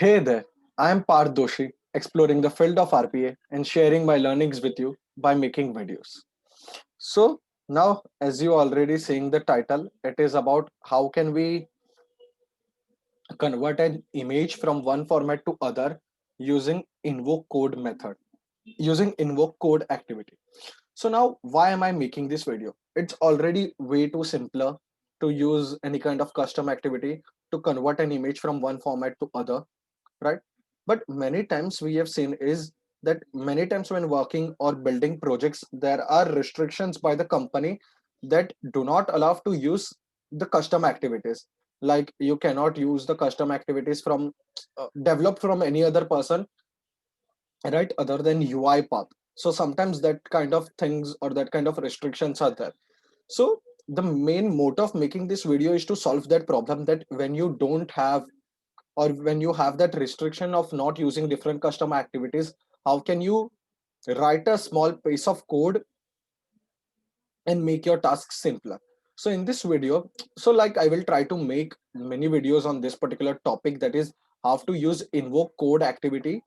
Hey there, I am Parth Doshi, exploring the field of RPA and sharing my learnings with you by making videos. So now, as you already seeing the title, it is about how can we convert an image from one format to other using invoke code method, using invoke code activity. So now, why am I making this video? It's already way too simpler to use any kind of custom activity to convert an image from one format to other, right? But many times we have seen is that many times when working or building projects, there are restrictions by the company that do not allow to use the custom activities. Like you cannot use the custom activities from developed from any other person, right, other than UI path. So sometimes that kind of things or that kind of restrictions are there. So the main motive of making this video is to solve that problem, that when you don't have or when you have that restriction of not using different custom activities, how can you write a small piece of code and make your tasks simpler? So in this video, so like I will try to make many videos on this particular topic, that is how to use invoke code activity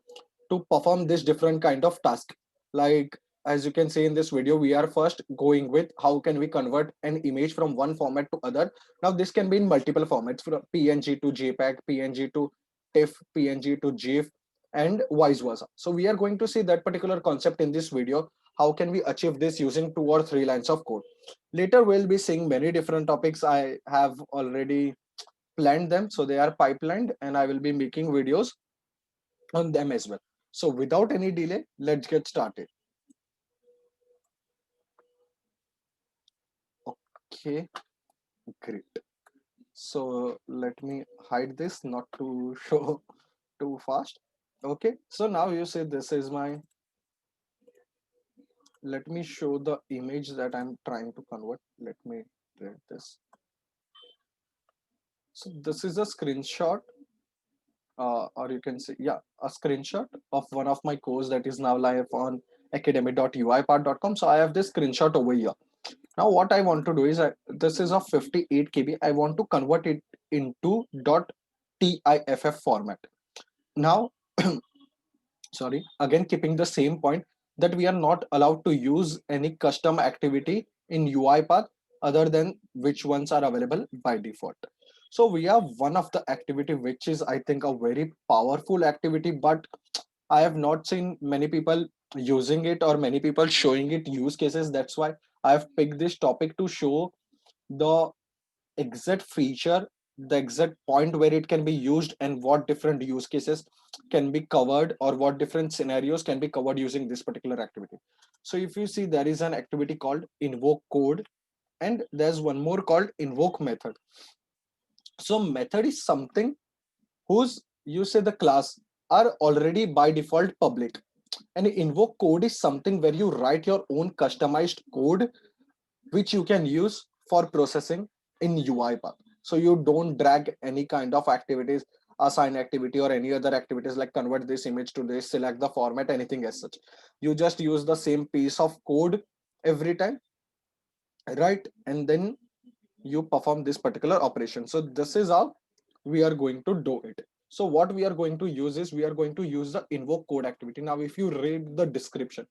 to perform this different kind of task. Like as you can see in this video, we are first going with how can we convert an image from one format to other. Now this can be in multiple formats, from PNG to JPEG, PNG to TIFF, PNG to GIF, and vice versa. So we are going to see that particular concept in this video. How can we achieve this using 2 or 3 lines of code? Later we'll be seeing many different topics. I have already planned them, so they are pipelined, and I will be making videos on them as well. So without any delay, let's get started. Okay, great. So let me hide this not to show too fast. Okay, so now you see this is my, let me show the image that I'm trying to convert. Let me read this. So this is a screenshot, or you can say, yeah, a screenshot of one of my course that is now live on academy.uipath.com. So I have this screenshot over here. Now what I want to do is, this is a 58 KB. I want to convert it into .tiff format. Now, sorry, again keeping the same point, that we are not allowed to use any custom activity in UiPath other than which ones are available by default. So we have one of the activity which is, I think, a very powerful activity, but I have not seen many people using it or many people showing it use cases. That's why I have picked this topic to show the exact feature, the exact point where it can be used, and what different use cases can be covered, or what different scenarios can be covered using this particular activity. So if you see, there is an activity called invoke code, and there's one more called invoke method. So method is something whose, you say, the class are already by default public, and invoke code is something where you write your own customized code which you can use for processing in UiPath. So you don't drag any kind of activities, assign activity or any other activities like convert this image to this, select the format, anything as such. You just use the same piece of code every time, right? And then you perform this particular operation. So this is how we are going to do it. So what we are going to use is, we are going to use the invoke code activity. Now if you read the description,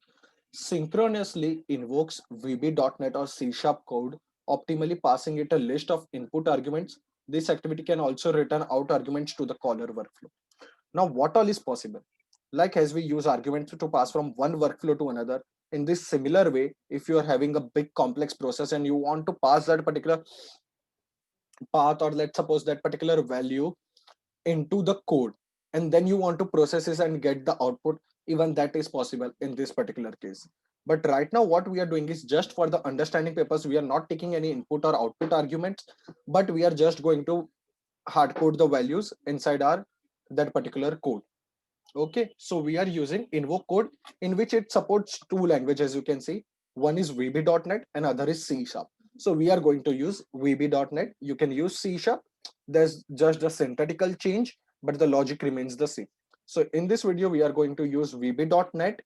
synchronously invokes VB.NET or C# code, optimally passing it a list of input arguments. This activity can also return out arguments to the caller workflow. Now, what all is possible? Like as we use arguments to pass from one workflow to another, in this similar way, if you are having a big complex process and you want to pass that particular path, or let's suppose that particular value into the code, and then you want to process it and get the output, even that is possible in this particular case. But right now what we are doing is, just for the understanding purpose, we are not taking any input or output arguments, but we are just going to hard code the values inside our that particular code. Okay, so we are using invoke code, in which it supports two languages, you can see. One is VB.NET and other is C#. So we are going to use VB.NET. You can use C#. There's just a syntactical change, but the logic remains the same. So in this video, we are going to use VB.NET,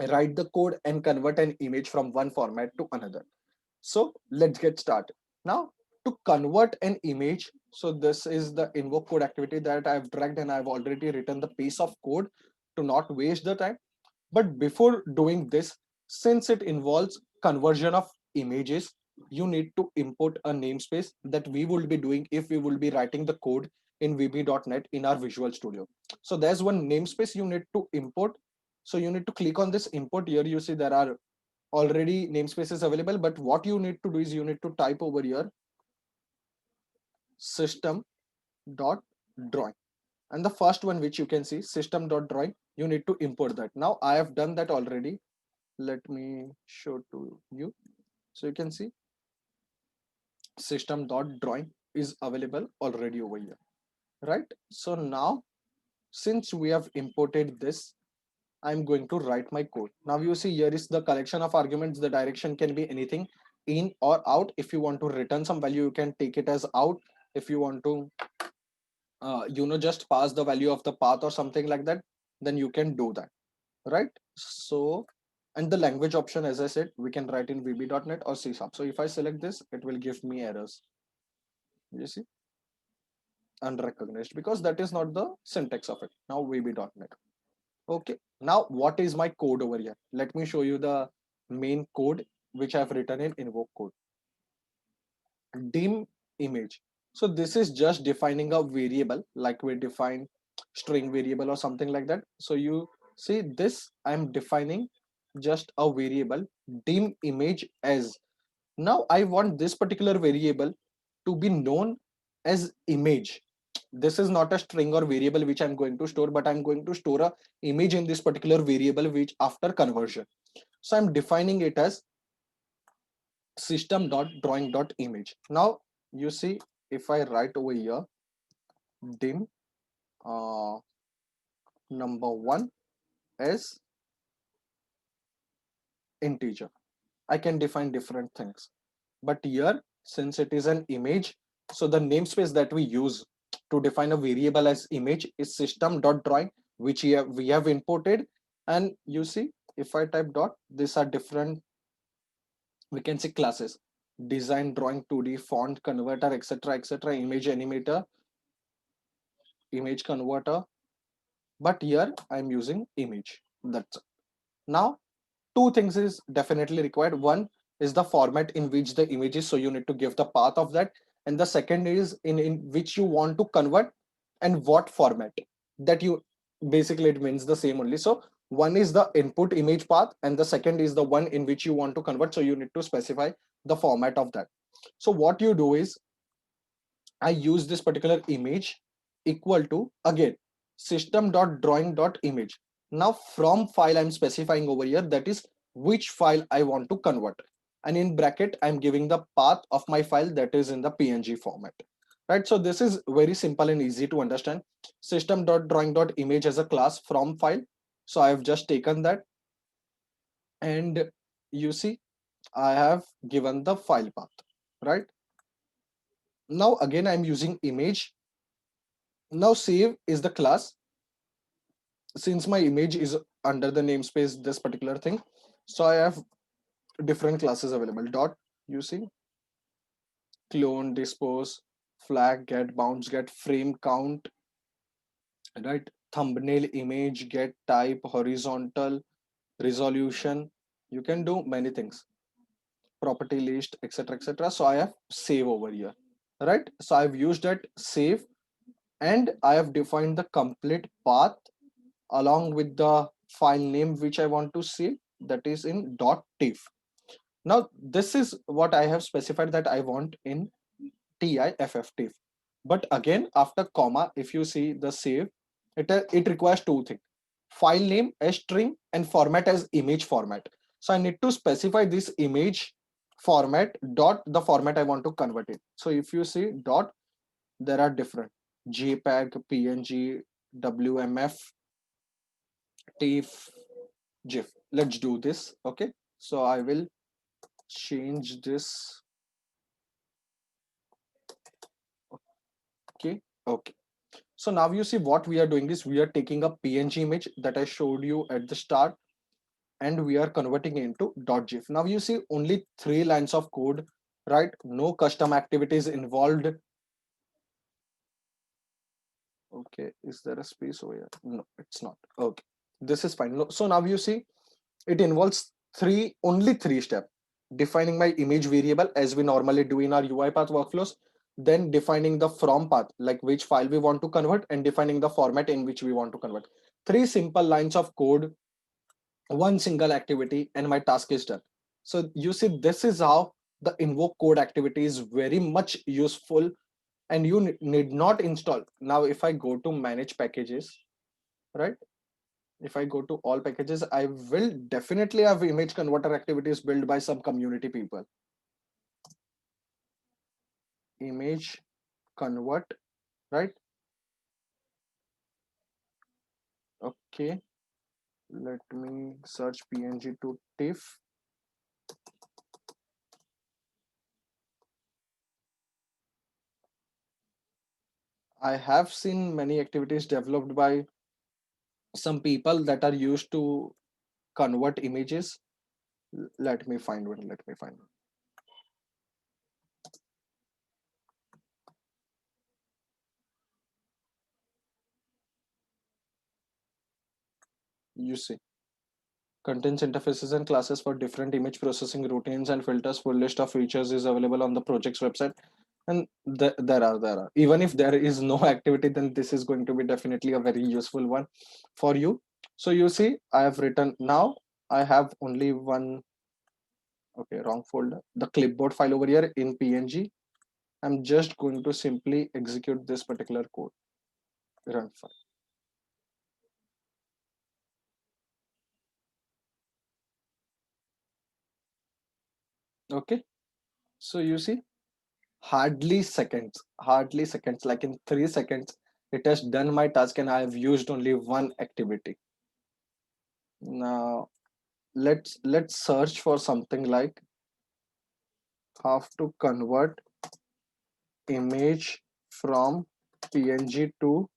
write the code and convert an image from one format to another. So let's get started. Now, to convert an image. So this is the invoke code activity that I've dragged, and I've already written the piece of code to not waste the time. But before doing this, since it involves conversion of images, you need to import a namespace that we will be doing if we will be writing the code in vb.net in our Visual Studio. So there's one namespace you need to import. So you need to click on this import. Here you see there are already namespaces available, but what you need to do is you need to type over here system.drawing, and the first one which you can see system.drawing, you need to import that. Now I have done that already. Let me show to you. So you can see system.drawing is available already over here, right? So now since we have imported this, I'm going to write my code. Now you see here is the collection of arguments. The direction can be anything, in or out. If you want to return some value, you can take it as out. If you want to just pass the value of the path or something like that, then you can do that, right? So, and the language option, as I said, we can write in vb.net or C#. So if I select this, it will give me errors. You see, unrecognized, because that is not the syntax of it. Now vb.net. Okay. Now what is my code over here? Let me show you the main code which I've written in invoke code. Dim image. So this is just defining a variable like we define string variable or something like that. So you see this, I'm defining just a variable dim image as. Now I want this particular variable to be known as image. This is not a string or variable which I'm going to store, but I'm going to store a image in this particular variable which after conversion. So I'm defining it as system.drawing.image. Now you see, if I write over here dim uh, number one as integer, I can define different things. But here, since it is an image, so the namespace that we use to define a variable as image is system.drawing, which we have imported. And you see, if I type dot, these are different, we can see classes: design, drawing, 2D, font, converter, etc., etc., image animator, image converter. But here I'm using image. That's it. Now two things is definitely required. One is the format in which the image is, so you need to give the path of that. And the second is in which you want to convert, and what format that you, basically it means the same only. So one is the input image path, and the second is the one in which you want to convert, so you need to specify the format of that. So what you do is I use this particular image equal to, again, system.drawing.image. Now from file I'm specifying over here, that is which file I want to convert. And in bracket, I'm giving the path of my file that is in the PNG format. Right. So this is very simple and easy to understand. System.drawing.image as a class from file. So I have just taken that, and you see, I have given the file path, right? Now again, I'm using image. Now save is the class. Since my image is under the namespace this particular thing, so I have different classes available. Dot, you see, clone, dispose, flag, get, bounce, get, frame count, right? Thumbnail, image, get, type, horizontal, resolution. You can do many things. Property list, etc., etc. So I have save over here, right? So I've used that save, and I have defined the complete path along with the file name which I want to save, that is in .tiff. Now this is what I have specified that I want in tiff. But again, after comma, if you see the save, it requires two things: file name as string and format as image format. So I need to specify this image format dot the format I want to convert it. So if you see dot, there are different: JPEG, PNG, WMF, TIFF, GIF. Let's do this. Okay. So I will change this. Okay. Okay. So now you see what we are doing is we are taking a PNG image that I showed you at the start, and we are converting it into .gif. Now you see only 3 lines of code right? No custom activities involved. Okay, is there a space over here? No, it's not. Okay, this is fine. No, so now you see it involves only three steps: defining my image variable as we normally do in our UiPath workflows, then defining the from path, like which file we want to convert, and defining the format in which we want to convert. Three simple lines of code, one single activity, and my task is done. So you see, this is how the invoke code activity is very much useful, and you need not install. Now if I go to manage packages, right, if I go to all packages, I will definitely have image converter activities built by some community people. Image convert, right? Okay, let me search png to tiff. I have seen many activities developed by some people that are used to convert images. Let me find one. Let me find one. You see, contains interfaces and classes for different image processing routines and filters. Full list of features is available on the project's website. And there are even if there is no activity, then this is going to be definitely a very useful one for you. So you see, I have written now. I have only one. Okay, wrong folder. The clipboard file over here in PNG. I'm just going to simply execute this particular code. Run file. Okay. So you see, hardly seconds, like in 3 seconds, it has done my task, and I have used only one activity. Now let's search for something like how to convert image from PNG to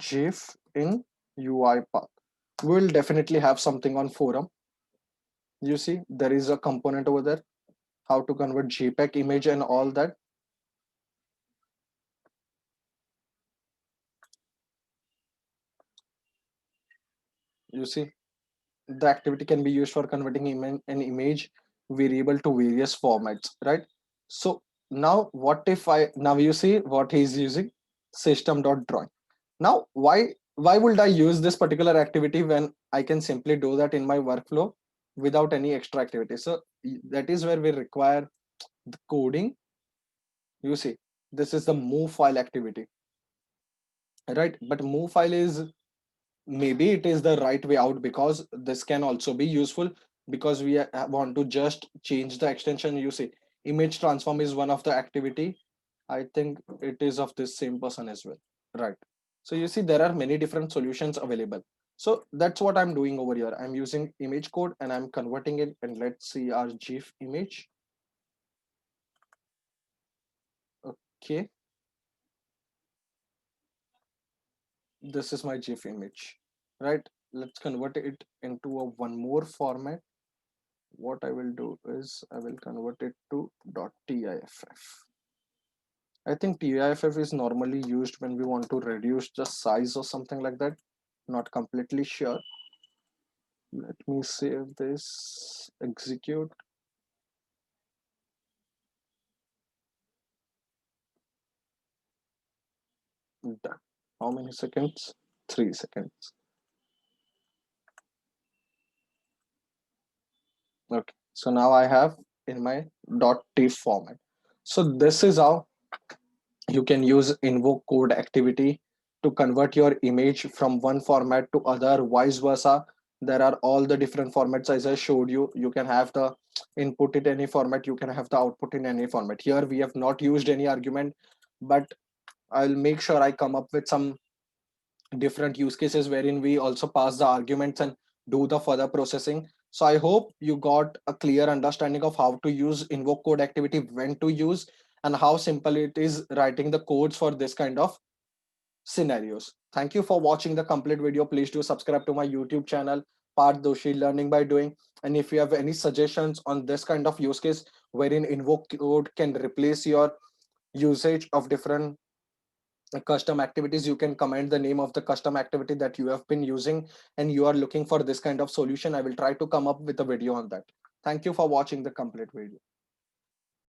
GIF in UiPath. We'll definitely have something on forum. You see, there is a component over there, how to convert JPEG image and all that. You see, the activity can be used for converting an image variable to various formats, right? So now what if I, now you see what he's using, system.drawing. Now why would I use this particular activity when I can simply do that in my workflow without any extra activity? So that is where we require the coding. You see, this is the move file activity, right? But move file is, maybe it is the right way out, because this can also be useful, because we want to just change the extension. You see, image transform is one of the activity. I think it is of this same person as well, right? So you see, there are many different solutions available. So that's what I'm doing over here. I'm using image code and I'm converting it, and let's see our GIF image. Okay, this is my GIF image, right? Let's convert it into a one more format. What I will do is I will convert it to .tiff. I think TIFF is normally used when we want to reduce the size or something like that. Not completely sure. Let me save this, execute. Done. How many seconds? 3 seconds. Okay. So now I have in my .tiff format. So this is how you can use invoke code activity to convert your image from one format to other, vice versa. There are all the different formats as I showed you. You can have the input in any format, you can have the output in any format. Here we have not used any argument, but I'll make sure I come up with some different use cases wherein we also pass the arguments and do the further processing. So I hope you got a clear understanding of how to use invoke code activity, when to use, and how simple it is writing the codes for this kind of scenarios. Thank you for watching the complete video. Please do subscribe to my YouTube channel, Parth Doshi Learning by Doing. And if you have any suggestions on this kind of use case, wherein invoke code can replace your usage of different custom activities. You can comment the name of the custom activity that you have been using and you are looking for this kind of solution. I will try to come up with a video on that. Thank you for watching the complete video.